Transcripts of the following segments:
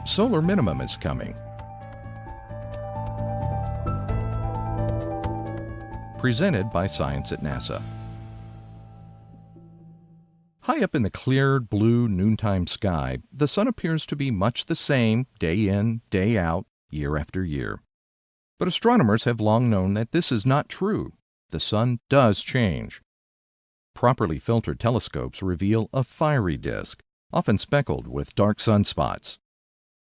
Solar minimum is coming. Presented by Science at NASA. High up in the clear, blue noontime sky, the sun appears to be much the same day in, day out, year after year. But astronomers have long known that this is not true. The sun does change. Properly filtered telescopes reveal a fiery disk, often speckled with dark sunspots.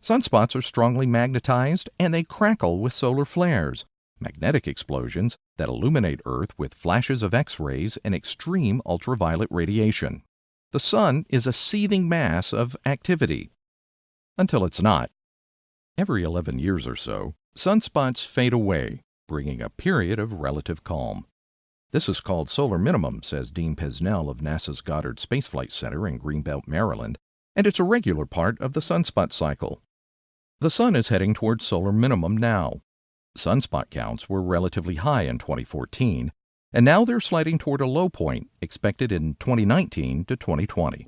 Sunspots are strongly magnetized and they crackle with solar flares, magnetic explosions that illuminate Earth with flashes of X-rays and extreme ultraviolet radiation. The sun is a seething mass of activity. Until it's not. Every 11 years or so, sunspots fade away, bringing a period of relative calm. This is called solar minimum, says Dean Pesnell of NASA's Goddard Space Flight Center in Greenbelt, Maryland, and it's a regular part of the sunspot cycle. The sun is heading towards solar minimum now. Sunspot counts were relatively high in 2014, and now they're sliding toward a low point expected in 2019 to 2020.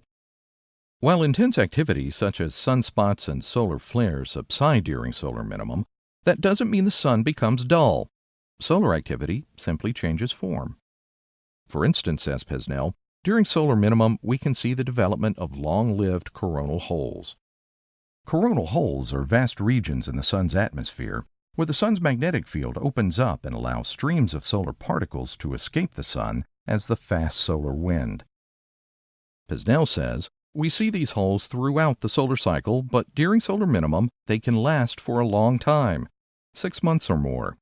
While intense activity such as sunspots and solar flares subside during solar minimum, that doesn't mean the sun becomes dull. Solar activity simply changes form. For instance, says Pesnell, during solar minimum we can see the development of long-lived coronal holes. Coronal holes are vast regions in the sun's atmosphere where the sun's magnetic field opens up and allows streams of solar particles to escape the sun as the fast solar wind. Pesnell says, we see these holes throughout the solar cycle, but during solar minimum they can last for a long time, 6 months or more.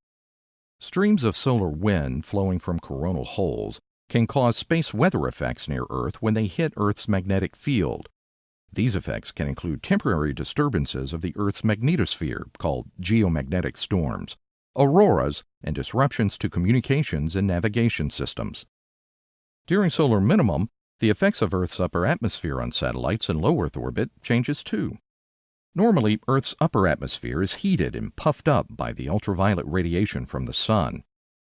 Streams of solar wind flowing from coronal holes can cause space weather effects near Earth when they hit Earth's magnetic field. These effects can include temporary disturbances of the Earth's magnetosphere, called geomagnetic storms, auroras, and disruptions to communications and navigation systems. During solar minimum, the effects of Earth's upper atmosphere on satellites in low Earth orbit changes too. Normally, Earth's upper atmosphere is heated and puffed up by the ultraviolet radiation from the sun.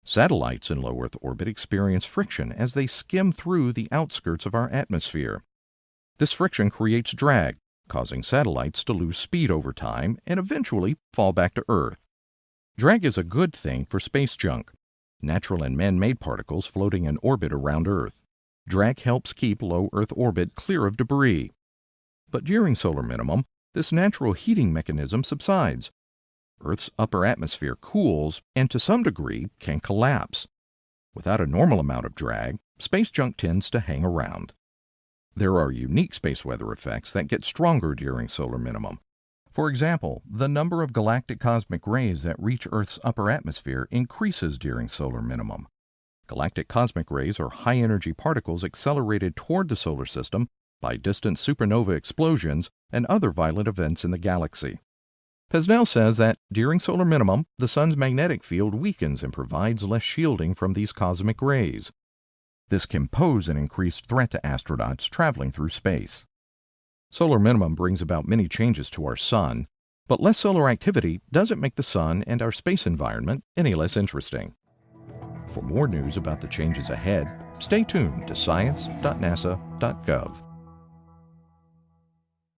Satellites in low Earth orbit experience friction as they skim through the outskirts of our atmosphere. This friction creates drag, causing satellites to lose speed over time and eventually fall back to Earth. Drag is a good thing for space junk, natural and man-made particles floating in orbit around Earth. Drag helps keep low Earth orbit clear of debris. But during solar minimum, this natural heating mechanism subsides. Earth's upper atmosphere cools and to some degree can collapse. Without a normal amount of drag, space junk tends to hang around. There are unique space weather effects that get stronger during solar minimum. For example, the number of galactic cosmic rays that reach Earth's upper atmosphere increases during solar minimum. Galactic cosmic rays are high-energy particles accelerated toward the solar system by distant supernova explosions and other violent events in the galaxy. Pesnell says that during solar minimum, the sun's magnetic field weakens and provides less shielding from these cosmic rays. This can pose an increased threat to astronauts traveling through space. Solar minimum brings about many changes to our sun, but less solar activity doesn't make the sun and our space environment any less interesting. For more news about the changes ahead, stay tuned to science.nasa.gov.